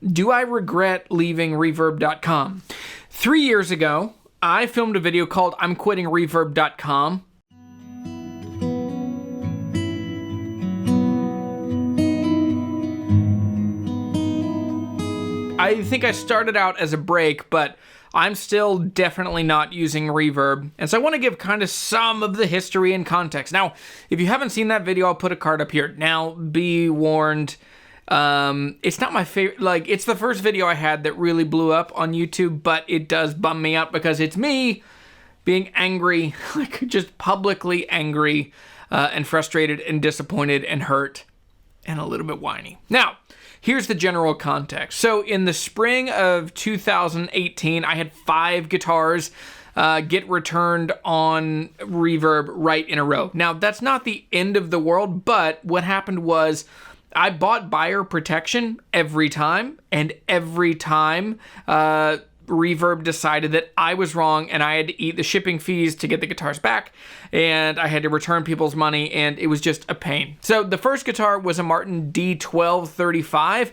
do I regret leaving Reverb.com? 3 years ago, I filmed a video called I'm Quitting Reverb.com. I think I started out as a break, but I'm still definitely not using Reverb. And so I want to give kind of some of the history and context. Now, if you haven't seen that video, I'll put a card up here. Now, be warned, it's not my favorite, like, it's the first video I had that really blew up on YouTube, but it does bum me out because it's me being angry, like just publicly angry, and frustrated and disappointed and hurt and a little bit whiny. Now, here's the general context. So in the spring of 2018, I had 5 guitars get returned on Reverb right in a row. Now, that's not the end of the world, but what happened was I bought buyer protection every time, and every time Reverb decided that I was wrong and I had to eat the shipping fees to get the guitars back, and I had to return people's money, and it was just a pain. So the first guitar was a Martin D1235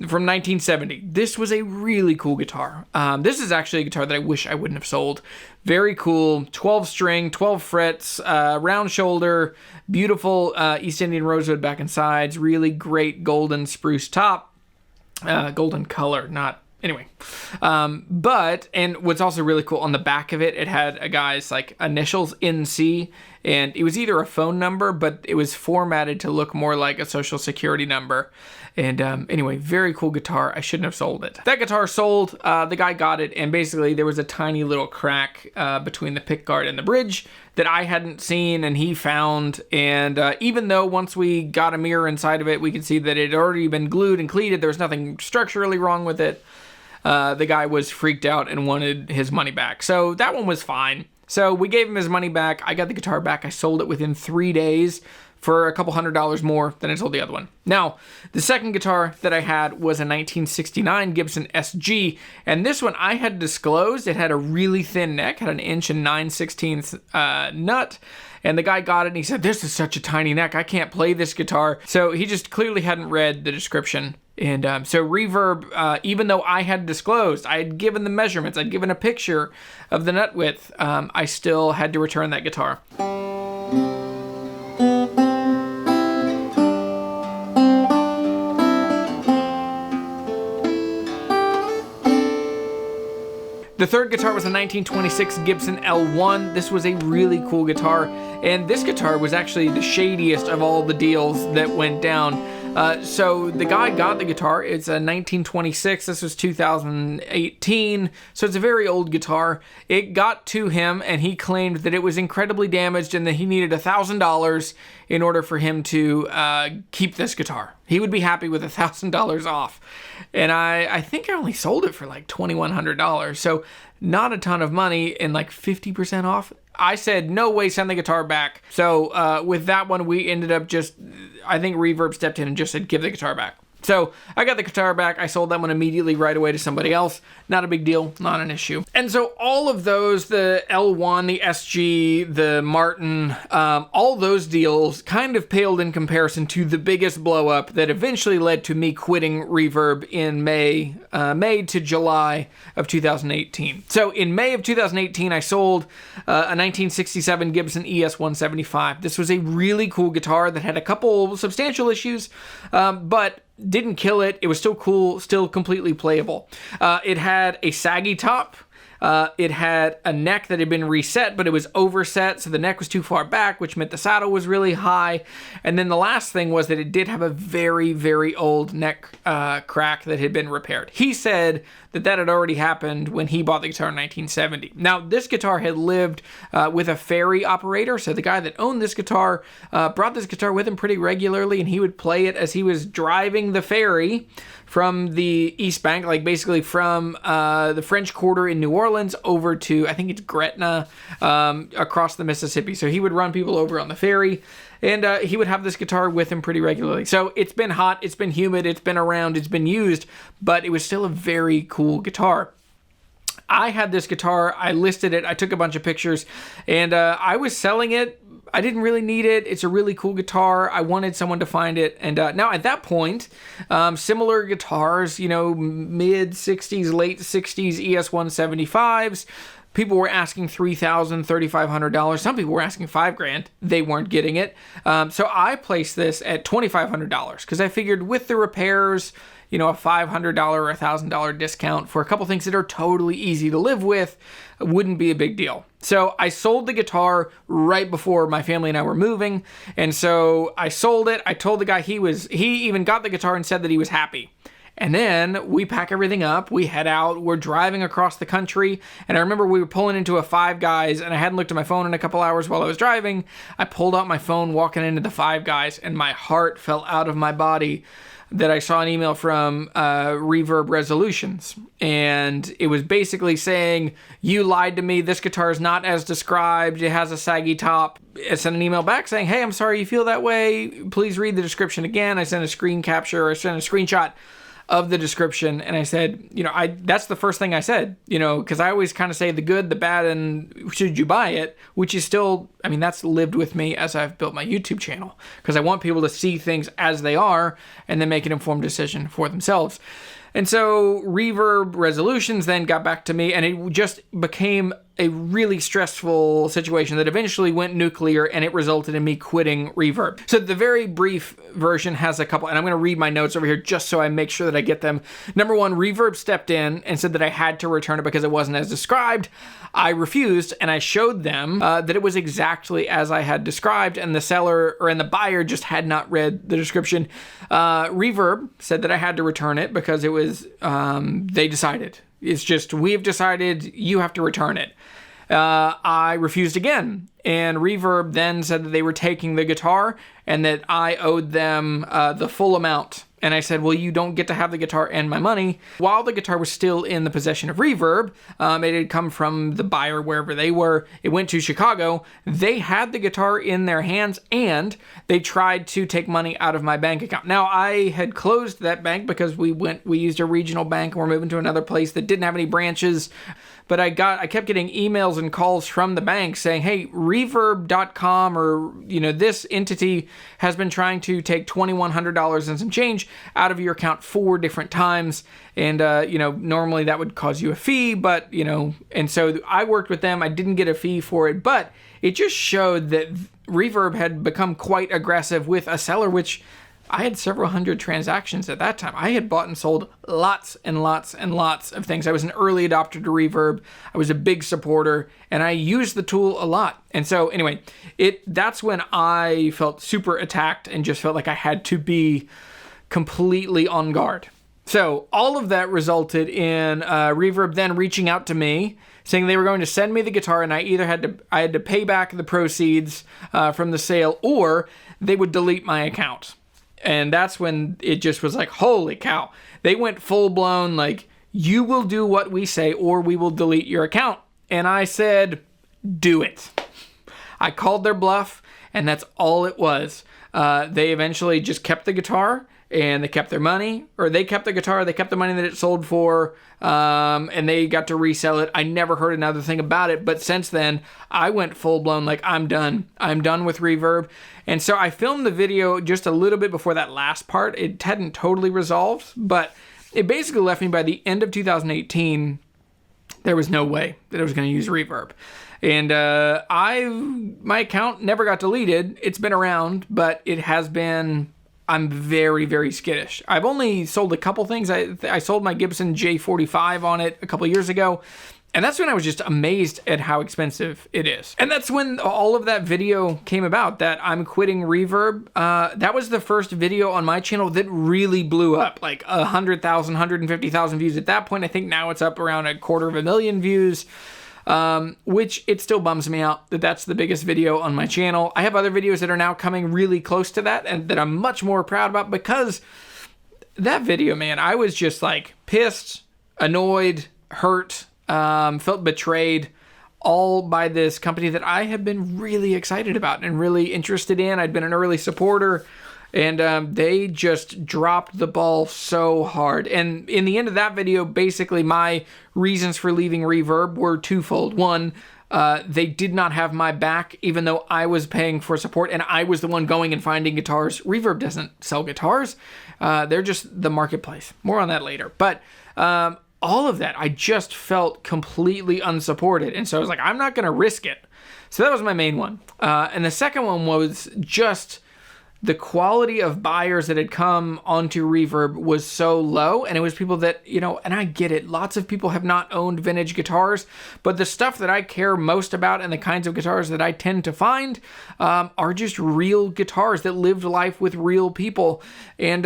from 1970. This was a really cool guitar. This is actually a guitar that I wish I wouldn't have sold. Very cool, 12 string, 12 frets, round shoulder, beautiful East Indian rosewood back and sides, really great golden spruce top, golden color, not anyway, and what's also really cool, on the back of it, it had a guy's like initials, NC, and it was either a phone number, but it was formatted to look more like a social security number. And anyway, very cool guitar. I shouldn't have sold it. That guitar sold, the guy got it, and basically there was a tiny little crack between the pickguard and the bridge that I hadn't seen and he found. And even though once we got a mirror inside of it, we could see that it had already been glued and cleated, there was nothing structurally wrong with it. The guy was freaked out and wanted his money back. So that one was fine. So we gave him his money back. I got the guitar back. I sold it within 3 days for a couple $100 more than I sold the other one. Now, the second guitar that I had was a 1969 Gibson SG, and this one I had disclosed. It had a really thin neck, had an 1 9/16 nut, and the guy got it and he said, "This is such a tiny neck, I can't play this guitar." So he just clearly hadn't read the description. And so Reverb, even though I had disclosed, I had given the measurements, I'd given a picture of the nut width, I still had to return that guitar. The third guitar was a 1926 Gibson L1. This was a really cool guitar, and this guitar was actually the shadiest of all the deals that went down. So the guy got the guitar. It's a 1926. This was 2018, so it's a very old guitar. It got to him, and he claimed that it was incredibly damaged and that he needed $1,000 in order for him to keep this guitar. He would be happy with $1,000 off. And I think I only sold it for like $2,100, so not a ton of money, and like 50% off. I said, no way, send the guitar back. So with that one, we ended up just, I think Reverb stepped in and just said, give the guitar back. So I got the guitar back. I sold that one immediately right away to somebody else. Not a big deal, not an issue. And so all of those, the L1, the SG, the Martin, all those deals kind of paled in comparison to the biggest blow up that eventually led to me quitting Reverb in May to July of 2018. So in May of 2018, I sold a 1967 Gibson ES-175. This was a really cool guitar that had a couple substantial issues, but didn't kill it. It was still cool, still completely playable. It had a saggy top. It had a neck that had been reset, but it was overset, so the neck was too far back, which meant the saddle was really high. And then the last thing was that it did have a very, very old neck crack that had been repaired. He said that that had already happened when he bought the guitar in 1970. Now, this guitar had lived with a ferry operator, so the guy that owned this guitar brought this guitar with him pretty regularly, and he would play it as he was driving the ferry from the East Bank, like basically from the French Quarter in New Orleans over to, I think it's Gretna, across the Mississippi. So he would run people over on the ferry, and he would have this guitar with him pretty regularly. So it's been hot, it's been humid, it's been around, it's been used, but it was still a very cool guitar. I had this guitar, I listed it, I took a bunch of pictures, and I was selling it I didn't really need it. It's a really cool guitar. I wanted someone to find it. And now at that point, similar guitars, you know, mid 60s, late 60s ES175s, people were asking $3,000, $3,500. Some people were asking $5,000. They weren't getting it. So I placed this at $2,500 because I figured with the repairs, you know, a $500 or $1,000 discount for a couple things that are totally easy to live with wouldn't be a big deal. So I sold the guitar right before my family and I were moving. And so I sold it. I told the guy he even got the guitar and said that he was happy. And then we pack everything up, we head out, we're driving across the country, and I remember we were pulling into a Five Guys, and I hadn't looked at my phone in a couple hours while I was driving. I pulled out my phone walking into the Five Guys, and my heart fell out of my body that I saw an email from Reverb Resolutions, and it was basically saying, you lied to me, this guitar is not as described, it has a saggy top. I sent an email back saying, hey, I'm sorry you feel that way, please read the description again. I sent a screen capture, I sent a screenshot of the description, and I said, you know, that's the first thing I said, you know, because I always kind of say the good, the bad, and should you buy it, which is still, I mean, that's lived with me as I've built my YouTube channel, because I want people to see things as they are and then make an informed decision for themselves. And so Reverb Resolutions then got back to me, and it just became a really stressful situation that eventually went nuclear, and it resulted in me quitting Reverb. So the very brief version has a couple, and I'm going to read my notes over here just so I make sure that I get them. Number one, Reverb stepped in and said that I had to return it because it wasn't as described. I refused, and I showed them that it was exactly as I had described, and the seller and the buyer just had not read the description. Reverb said that I had to return it because it was, they decided. It's just, we've decided you have to return it. I refused again, and Reverb then said that they were taking the guitar and that I owed them the full amount. And I said, well, you don't get to have the guitar and my money. While the guitar was still in the possession of Reverb, it had come from the buyer wherever they were. It went to Chicago. They had the guitar in their hands, and they tried to take money out of my bank account. Now, I had closed that bank because we used a regional bank, and we're moving to another place that didn't have any branches. But I kept getting emails and calls from the bank saying, hey, reverb.com or, you know, this entity has been trying to take $2,100 and some change out of your account 4 different times. And, you know, normally that would cause you a fee, but, you know, and so I worked with them. I didn't get a fee for it, but it just showed that Reverb had become quite aggressive with a seller, which I had several hundred transactions at that time. I had bought and sold lots and lots and lots of things. I was an early adopter to Reverb. I was a big supporter, and I used the tool a lot. And so anyway, that's when I felt super attacked and just felt like I had to be completely on guard. So all of that resulted in Reverb then reaching out to me, saying they were going to send me the guitar, and I either had to pay back the proceeds from the sale, or they would delete my account. And that's when it just was like, holy cow. They went full blown, like, you will do what we say or we will delete your account. And I said, do it. I called their bluff, and that's all it was. They eventually just kept the guitar, and they kept their money, or they kept the guitar, they kept the money that it sold for, and they got to resell it. I never heard another thing about it, but since then, I went full-blown, like, I'm done. I'm done with Reverb. And so I filmed the video just a little bit before that last part. It hadn't totally resolved, but it basically left me by the end of 2018, there was no way that I was going to use Reverb. And my account never got deleted. It's been around, but it has been... I'm very, very skittish. I've only sold a couple things. I sold my Gibson J45 on it a couple years ago, and that's when I was just amazed at how expensive it is. And that's when all of that video came about, that I'm quitting Reverb. That was the first video on my channel that really blew up, like 100,000, 150,000 views. At that point, I think now it's up around 250,000 views. Which it still bums me out that that's the biggest video on my channel. I have other videos that are now coming really close to that and that I'm much more proud about, because that video, man, I was just like pissed, annoyed, hurt, felt betrayed, all by this company that I have been really excited about and really interested in. I'd been an early supporter, and they just dropped the ball so hard. And in the end of that video, basically my reasons for leaving Reverb were twofold. One, They did not have my back, even though I was paying for support and I was the one going and finding guitars. Reverb doesn't sell guitars. They're just the marketplace. More on that later. But all of that, I just felt completely unsupported. And so I was like, I'm not going to risk it. So that was my main one. And the second one was just the quality of buyers that had come onto Reverb was so low, and it was people that, and I get it, lots of people have not owned vintage guitars, but the stuff that I care most about and the kinds of guitars that I tend to find are just real guitars that lived life with real people. And,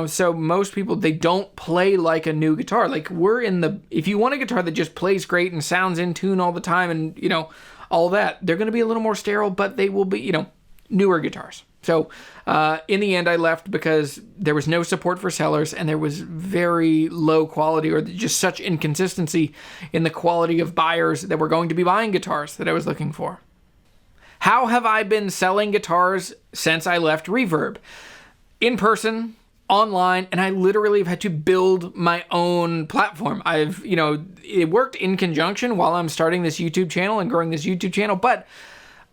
so most people, they don't play like a new guitar. Like if you want a guitar that just plays great and sounds in tune all the time and, all that, they're going to be a little more sterile, but they will be, newer guitars. So in the end, I left because there was no support for sellers and there was very low quality or just such inconsistency in the quality of buyers that were going to be buying guitars that I was looking for. How have I been selling guitars since I left Reverb? In person, online, and I literally have had to build my own platform. It worked in conjunction while I'm starting this YouTube channel and growing this YouTube channel, but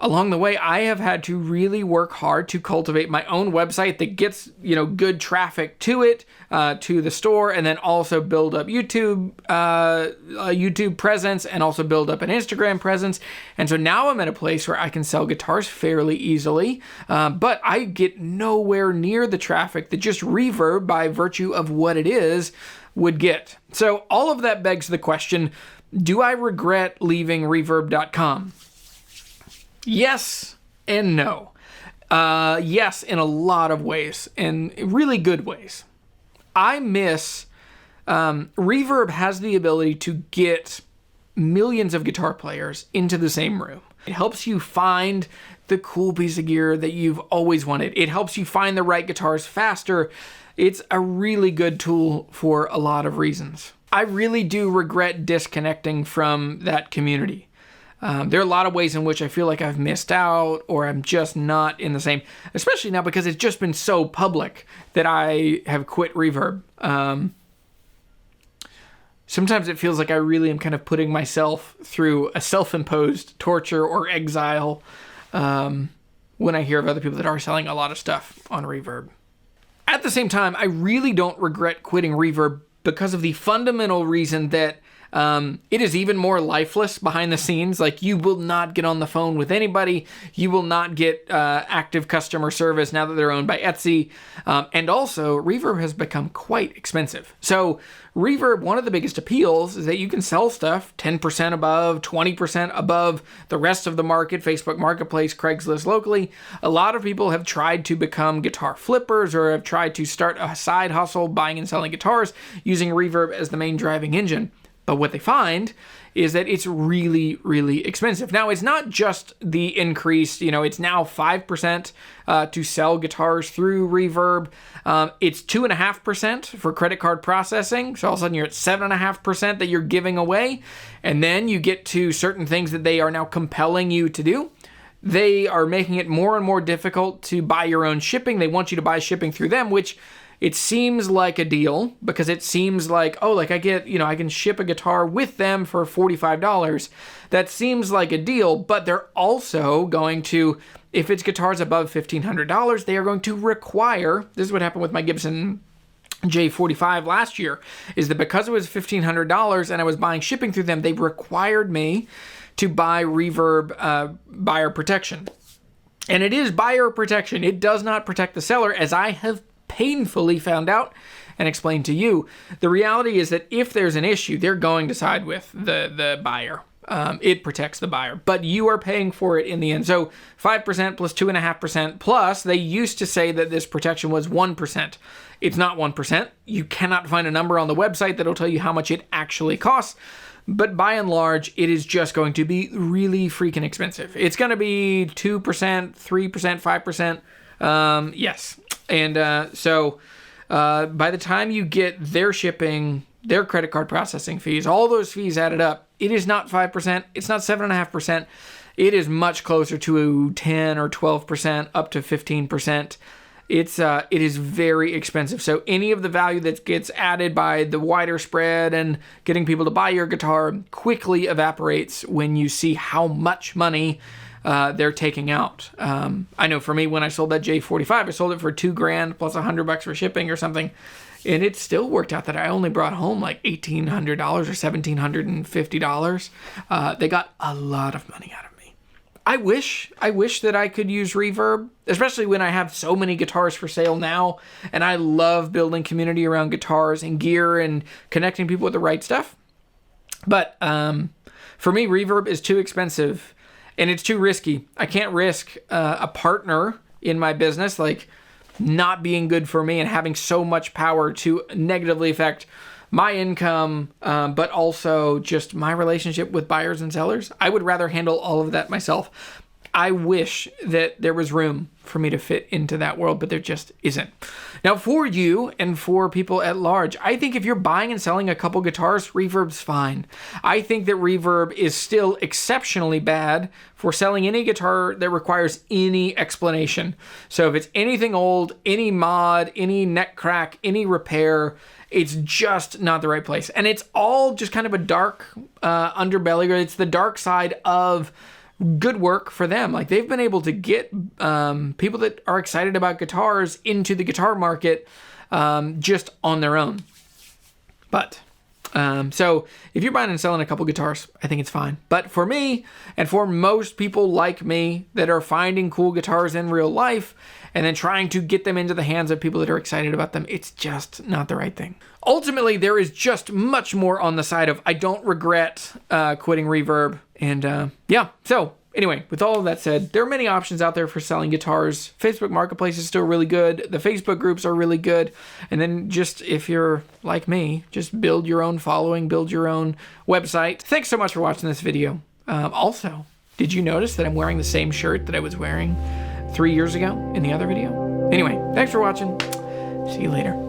along the way, I have had to really work hard to cultivate my own website that gets, good traffic to it, to the store, and then also build up YouTube presence and also build up an Instagram presence. And so now I'm at a place where I can sell guitars fairly easily, but I get nowhere near the traffic that just Reverb, by virtue of what it is, would get. So all of that begs the question, do I regret leaving Reverb.com? Yes and no. Yes, in a lot of ways, in really good ways. I miss, Reverb has the ability to get millions of guitar players into the same room. It helps you find the cool piece of gear that you've always wanted. It helps you find the right guitars faster. It's a really good tool for a lot of reasons. I really do regret disconnecting from that community. There are a lot of ways in which I feel like I've missed out or I'm just not in the same, especially now because it's just been so public that I have quit Reverb. Sometimes it feels like I really am kind of putting myself through a self-imposed torture or exile when I hear of other people that are selling a lot of stuff on Reverb. At the same time, I really don't regret quitting Reverb because of the fundamental reason that it is even more lifeless behind the scenes. Like, you will not get on the phone with anybody. You will not get active customer service now that they're owned by Etsy. And also, Reverb has become quite expensive. So Reverb, one of the biggest appeals is that you can sell stuff 10% above, 20% above the rest of the market, Facebook Marketplace, Craigslist locally. A lot of people have tried to become guitar flippers or have tried to start a side hustle buying and selling guitars using Reverb as the main driving engine. But what they find is that it's really, really expensive. Now, it's not just the increase, it's now 5% to sell guitars through Reverb. It's 2.5% for credit card processing. So all of a sudden you're at 7.5% that you're giving away. And then you get to certain things that they are now compelling you to do. They are making it more and more difficult to buy your own shipping. They want you to buy shipping through them, which it seems like a deal because it seems like, I can ship a guitar with them for $45. That seems like a deal, but they're also going to, if it's guitars above $1,500, they are going to require, this is what happened with my Gibson J45 last year, is that because it was $1,500 and I was buying shipping through them, they required me to buy Reverb buyer protection. And it is buyer protection. It does not protect the seller, as I have painfully found out and explained to you. The reality is that if there's an issue, they're going to side with the buyer. It protects the buyer, but you are paying for it in the end. So 5% plus 2.5% plus, they used to say that this protection was 1%. It's not 1%. You cannot find a number on the website that'll tell you how much it actually costs. But by and large, it is just going to be really freaking expensive. It's going to be 2%, 3%, 5%. Yes. And so by the time you get their shipping, their credit card processing fees, all those fees added up, it is not 5%. It's not 7.5%. It is much closer to 10 or 12%, up to 15%. it is very expensive. So any of the value that gets added by the wider spread and getting people to buy your guitar quickly evaporates when you see how much money they're taking out. I know for me, when I sold that J45, I sold it for $2,000 plus $100 for shipping or something. And it still worked out that I only brought home like $1,800 or $1,750. They got a lot of money out of me. I wish that I could use Reverb, especially when I have so many guitars for sale now. And I love building community around guitars and gear and connecting people with the right stuff. But for me, Reverb is too expensive and it's too risky. I can't risk a partner in my business like not being good for me and having so much power to negatively affect my income, but also just my relationship with buyers and sellers. I would rather handle all of that myself. I wish that there was room for me to fit into that world, but there just isn't. Now, for you and for people at large, I think if you're buying and selling a couple guitars, Reverb's fine. I think that Reverb is still exceptionally bad for selling any guitar that requires any explanation. So if it's anything old, any mod, any neck crack, any repair, it's just not the right place. And it's all just kind of a dark underbelly, or it's the dark side of good work for them. Like, they've been able to get people that are excited about guitars into the guitar market just on their own. But so if you're buying and selling a couple guitars, I think it's fine. But for me, and for most people like me that are finding cool guitars in real life and then trying to get them into the hands of people that are excited about them, it's just not the right thing. Ultimately, there is just much more on the side of I don't regret quitting Reverb. And yeah, so anyway, with all of that said, there are many options out there for selling guitars. Facebook Marketplace is still really good. The Facebook groups are really good. And then just, if you're like me, just build your own following, build your own website. Thanks so much for watching this video. Also, did you notice that I'm wearing the same shirt that I was wearing 3 years ago in the other video? Anyway, thanks for watching. See you later.